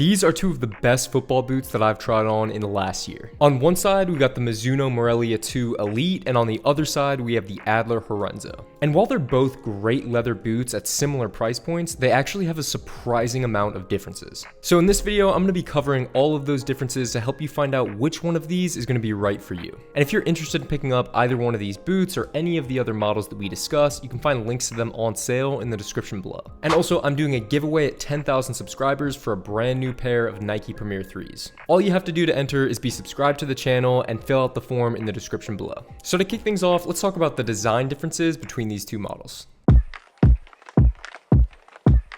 These are two of the best football boots that I've tried on in the last year. On one side, we got the Mizuno Morelia 2 Elite, and on the other side, we have the Adler Horenso. And while they're both great leather boots at similar price points, they actually have a surprising amount of differences. So in this video, I'm going to be covering all of those differences to help you find out which one of these is going to be right for you. And if you're interested in picking up either one of these boots or any of the other models that we discuss, you can find links to them on sale in the description below. And also, I'm doing a giveaway at 10,000 subscribers for a brand new pair of Nike Premier 3s. All you have to do to enter is be subscribed to the channel and fill out the form in the description below. So to kick things off, let's talk about the design differences between these two models.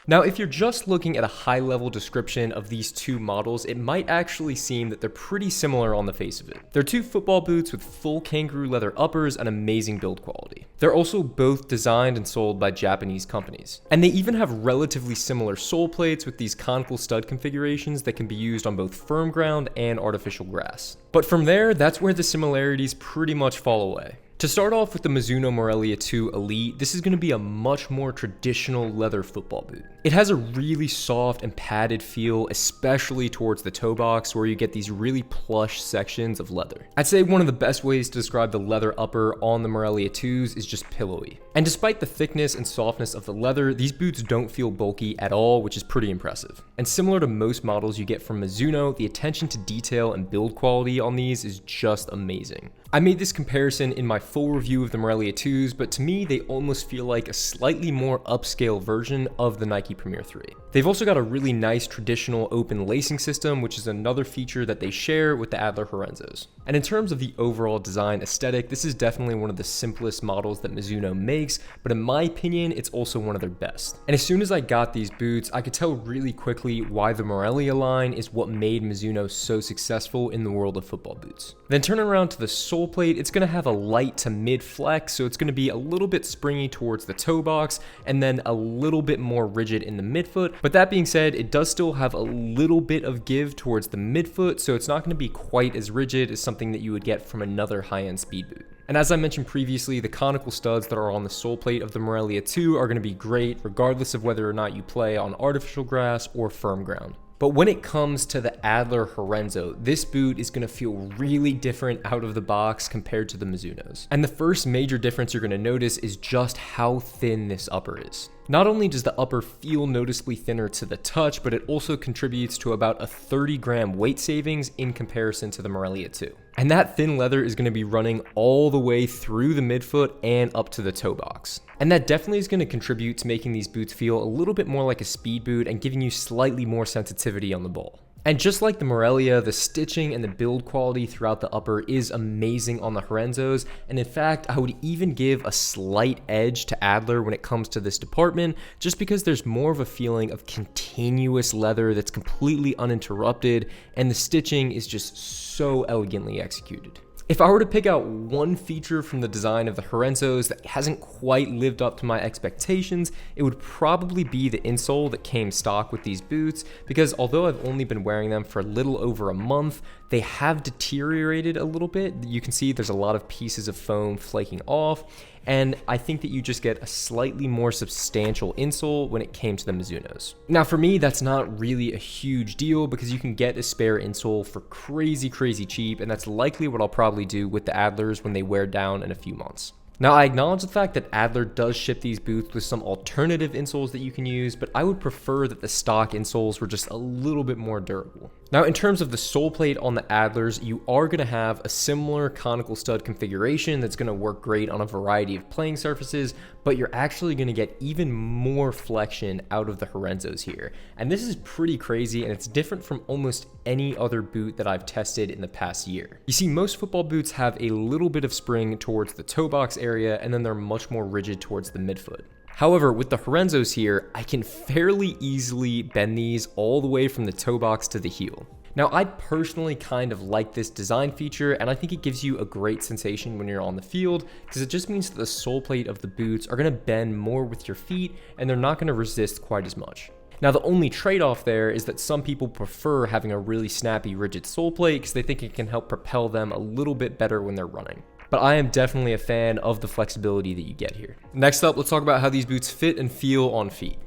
Now, if you're just looking at a high-level description of these two models, it might actually seem that they're pretty similar on the face of it. They're two football boots with full kangaroo leather uppers and amazing build quality. They're also both designed and sold by Japanese companies. And they even have relatively similar sole plates with these conical stud configurations that can be used on both firm ground and artificial grass. But from there, that's where the similarities pretty much fall away. To start off with the Mizuno Morelia 2 Elite, this is going to be a much more traditional leather football boot. It has a really soft and padded feel, especially towards the toe box where you get these really plush sections of leather. I'd say one of the best ways to describe the leather upper on the Morelia 2s is just pillowy. And despite the thickness and softness of the leather, these boots don't feel bulky at all, which is pretty impressive. And similar to most models you get from Mizuno, the attention to detail and build quality on these is just amazing. I made this comparison in my full review of the Morelia 2s, but to me, they almost feel like a slightly more upscale version of the Nike Premier 3. They've also got a really nice traditional open lacing system, which is another feature that they share with the Adler Horensos. And in terms of the overall design aesthetic, this is definitely one of the simplest models that Mizuno makes, but in my opinion, it's also one of their best. And as soon as I got these boots, I could tell really quickly why the Morelia line is what made Mizuno so successful in the world of football boots. Then turning around to the sole plate, it's going to have a light to mid flex, so it's going to be a little bit springy towards the toe box and then a little bit more rigid in the midfoot. But that being said, it does still have a little bit of give towards the midfoot, so it's not going to be quite as rigid as something that you would get from another high-end speed boot. And as I mentioned previously, the conical studs that are on the sole plate of the Morelia 2 are going to be great regardless of whether or not you play on artificial grass or firm ground. But when it comes to the Adler Horenso, this boot is going to feel really different out of the box compared to the Mizunos. And the first major difference you're going to notice is just how thin this upper is. Not only does the upper feel noticeably thinner to the touch, but it also contributes to about a 30-gram weight savings in comparison to the Morelia 2. And that thin leather is going to be running all the way through the midfoot and up to the toe box. And that definitely is going to contribute to making these boots feel a little bit more like a speed boot and giving you slightly more sensitivity on the ball. And just like the Morelia, the stitching and the build quality throughout the upper is amazing on the Horensos, and in fact, I would even give a slight edge to Adler when it comes to this department, just because there's more of a feeling of continuous leather that's completely uninterrupted, and the stitching is just so elegantly executed. If I were to pick out one feature from the design of the Horensos that hasn't quite lived up to my expectations, it would probably be the insole that came stock with these boots, because although I've only been wearing them for a little over a month, they have deteriorated a little bit. You can see there's a lot of pieces of foam flaking off, and I think that you just get a slightly more substantial insole when it came to the Mizunos. Now for me, that's not really a huge deal because you can get a spare insole for crazy cheap, and that's likely what I'll probably do with the Adlers when they wear down in a few months. Now, I acknowledge the fact that Adler does ship these boots with some alternative insoles that you can use, but I would prefer that the stock insoles were just a little bit more durable. Now, in terms of the sole plate on the Adlers, you are going to have a similar conical stud configuration that's going to work great on a variety of playing surfaces, but you're actually going to get even more flexion out of the Horensos here. And this is pretty crazy, and it's different from almost any other boot that I've tested in the past year. You see, most football boots have a little bit of spring towards the toe box area, and then they're much more rigid towards the midfoot. However, with the Horensos here, I can fairly easily bend these all the way from the toe box to the heel. Now, I personally kind of like this design feature, and I think it gives you a great sensation when you're on the field, because it just means that the sole plate of the boots are going to bend more with your feet, and they're not going to resist quite as much. Now, the only trade-off there is that some people prefer having a really snappy, rigid sole plate because they think it can help propel them a little bit better when they're running. But I am definitely a fan of the flexibility that you get here. Next up, let's talk about how these boots fit and feel on feet.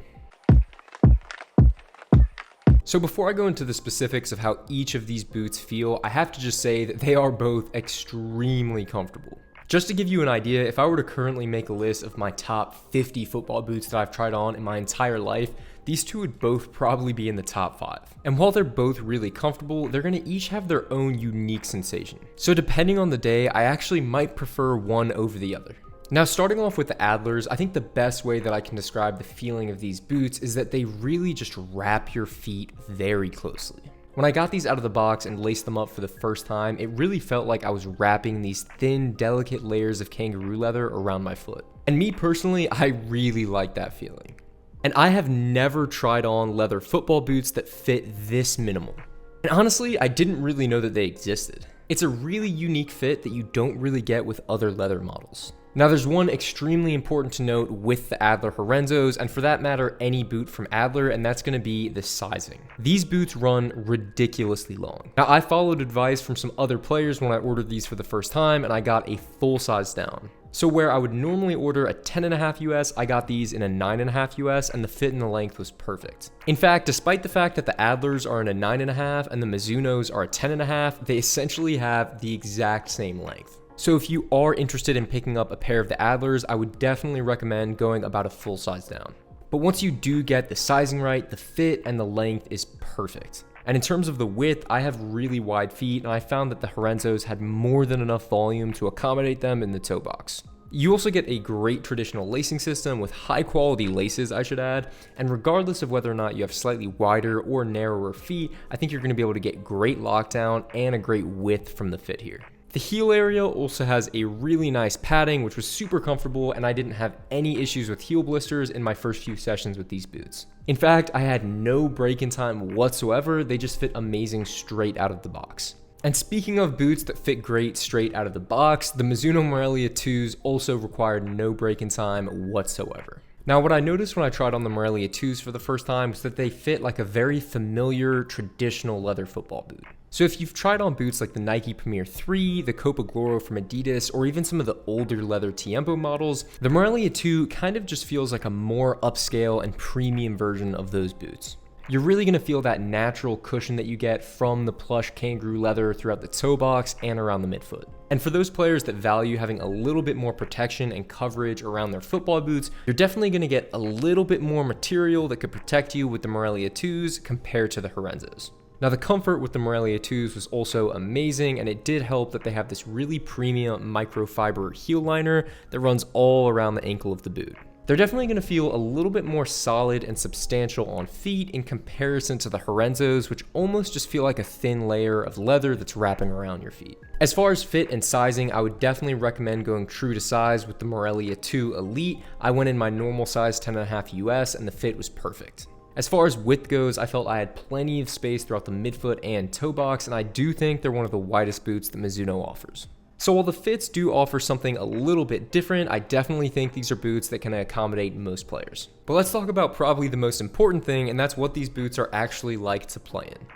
So before I go into the specifics of how each of these boots feel, I have to just say that they are both extremely comfortable. Just to give you an idea, if I were to currently make a list of my top 50 football boots that I've tried on in my entire life, these two would both probably be in the top 5. And while they're both really comfortable, they're gonna each have their own unique sensation. So depending on the day, I actually might prefer one over the other. Now, starting off with the Adlers, I think the best way that I can describe the feeling of these boots is that they really just wrap your feet very closely. When I got these out of the box and laced them up for the first time, it really felt like I was wrapping these thin, delicate layers of kangaroo leather around my foot. And me personally, I really like that feeling. And I have never tried on leather football boots that fit this minimal. And honestly, I didn't really know that they existed. It's a really unique fit that you don't really get with other leather models. Now, there's one extremely important to note with the Adler Horensos, and for that matter, any boot from Adler, and that's gonna be the sizing. These boots run ridiculously long. Now, I followed advice from some other players when I ordered these for the first time, and I got a full size down. So where I would normally order a 10.5 US, I got these in a 9.5 US, and the fit and the length was perfect. In fact, despite the fact that the Adlers are in a 9.5 and the Mizunos are a 10.5, they essentially have the exact same length. So if you are interested in picking up a pair of the Adlers, I would definitely recommend going about a full size down. But once you do get the sizing right, the fit and the length is perfect. And in terms of the width, I have really wide feet, and I found that the Horensos had more than enough volume to accommodate them in the toe box. You also get a great traditional lacing system with high quality laces, I should add, and regardless of whether or not you have slightly wider or narrower feet, I think you're going to be able to get great lockdown and a great width from the fit here. The heel area also has a really nice padding, which was super comfortable, and I didn't have any issues with heel blisters in my first few sessions with these boots. In fact, I had no break-in time whatsoever. They just fit amazing straight out of the box. And speaking of boots that fit great straight out of the box, the Mizuno Morelia 2s also required no break-in time whatsoever. Now, what I noticed when I tried on the Morelia 2s for the first time was that they fit like a very familiar traditional leather football boot. So if you've tried on boots like the Nike Premier 3, the Copa Gloro from Adidas, or even some of the older leather Tiempo models, the Morelia 2 kind of just feels like a more upscale and premium version of those boots. You're really going to feel that natural cushion that you get from the plush kangaroo leather throughout the toe box and around the midfoot. And for those players that value having a little bit more protection and coverage around their football boots, you're definitely going to get a little bit more material that could protect you with the Morelia 2s compared to the Horensos. Now, the comfort with the Morelia 2s was also amazing, and it did help that they have this really premium microfiber heel liner that runs all around the ankle of the boot. They're definitely going to feel a little bit more solid and substantial on feet in comparison to the Horensos, which almost just feel like a thin layer of leather that's wrapping around your feet. As far as fit and sizing, I would definitely recommend going true to size with the Morelia 2 Elite. I went in my normal size 10.5 US, and the fit was perfect. As far as width goes, I felt I had plenty of space throughout the midfoot and toe box, and I do think they're one of the widest boots that Mizuno offers. So while the fits do offer something a little bit different, I definitely think these are boots that can accommodate most players. But let's talk about probably the most important thing, and that's what these boots are actually like to play in.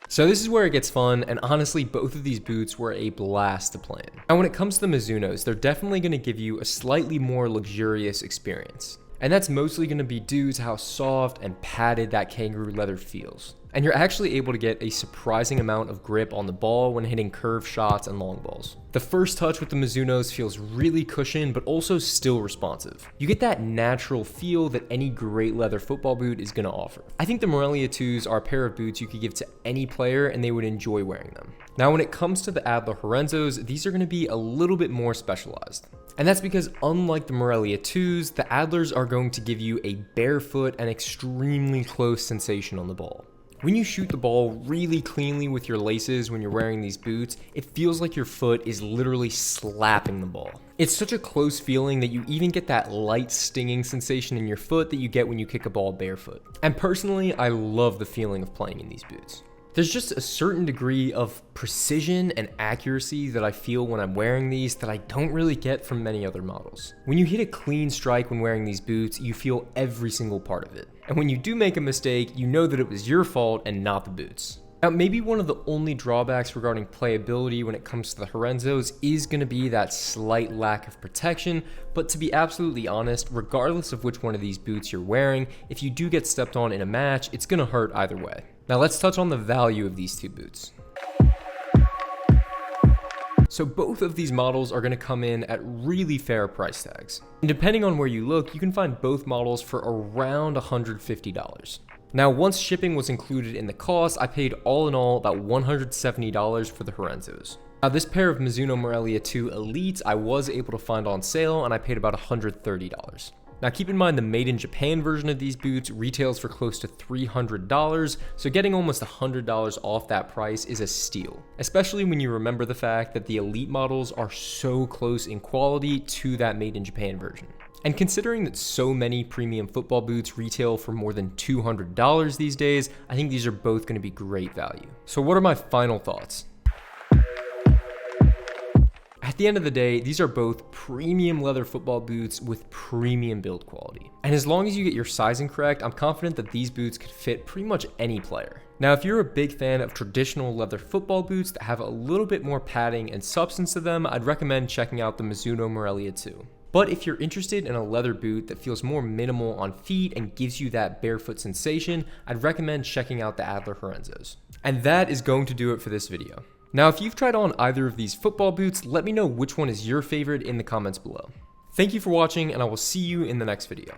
So this is where it gets fun, and honestly, both of these boots were a blast to play in. Now, when it comes to the Mizunos, they're definitely going to give you a slightly more luxurious experience. And that's mostly going to be due to how soft and padded that kangaroo leather feels. And you're actually able to get a surprising amount of grip on the ball when hitting curved shots and long balls. The first touch with the Mizunos feels really cushioned, but also still responsive. You get that natural feel that any great leather football boot is going to offer. I think the Morelia 2s are a pair of boots you could give to any player and they would enjoy wearing them. Now, when it comes to the Adler Horensos, these are going to be a little bit more specialized. And that's because unlike the Morelia 2s, the Adlers are going to give you a barefoot and extremely close sensation on the ball. When you shoot the ball really cleanly with your laces when you're wearing these boots, it feels like your foot is literally slapping the ball. It's such a close feeling that you even get that light stinging sensation in your foot that you get when you kick a ball barefoot. And personally, I love the feeling of playing in these boots. There's just a certain degree of precision and accuracy that I feel when I'm wearing these that I don't really get from many other models. When you hit a clean strike when wearing these boots, you feel every single part of it. And when you do make a mistake, you know that it was your fault and not the boots. Now, maybe one of the only drawbacks regarding playability when it comes to the Horensos is going to be that slight lack of protection, but to be absolutely honest, regardless of which one of these boots you're wearing, if you do get stepped on in a match, it's going to hurt either way. Now let's touch on the value of these two boots. So both of these models are going to come in at really fair price tags. And depending on where you look, you can find both models for around $150. Now, once shipping was included in the cost, I paid all in all about $170 for the Horensos. Now, this pair of Mizuno Morelia 2 Elites I was able to find on sale, and I paid about $130. Now, keep in mind the made in Japan version of these boots retails for close to $300, so getting almost $100 off that price is a steal, especially when you remember the fact that the Elite models are so close in quality to that made in Japan version. And considering that so many premium football boots retail for more than $200 these days, I think these are both going to be great value. So what are my final thoughts? At the end of the day, these are both premium leather football boots with premium build quality. And as long as you get your sizing correct, I'm confident that these boots could fit pretty much any player. Now, if you're a big fan of traditional leather football boots that have a little bit more padding and substance to them, I'd recommend checking out the Mizuno Morelia 2. But if you're interested in a leather boot that feels more minimal on feet and gives you that barefoot sensation, I'd recommend checking out the Adler Horensos. And that is going to do it for this video. Now, if you've tried on either of these football boots, let me know which one is your favorite in the comments below. Thank you for watching, and I will see you in the next video.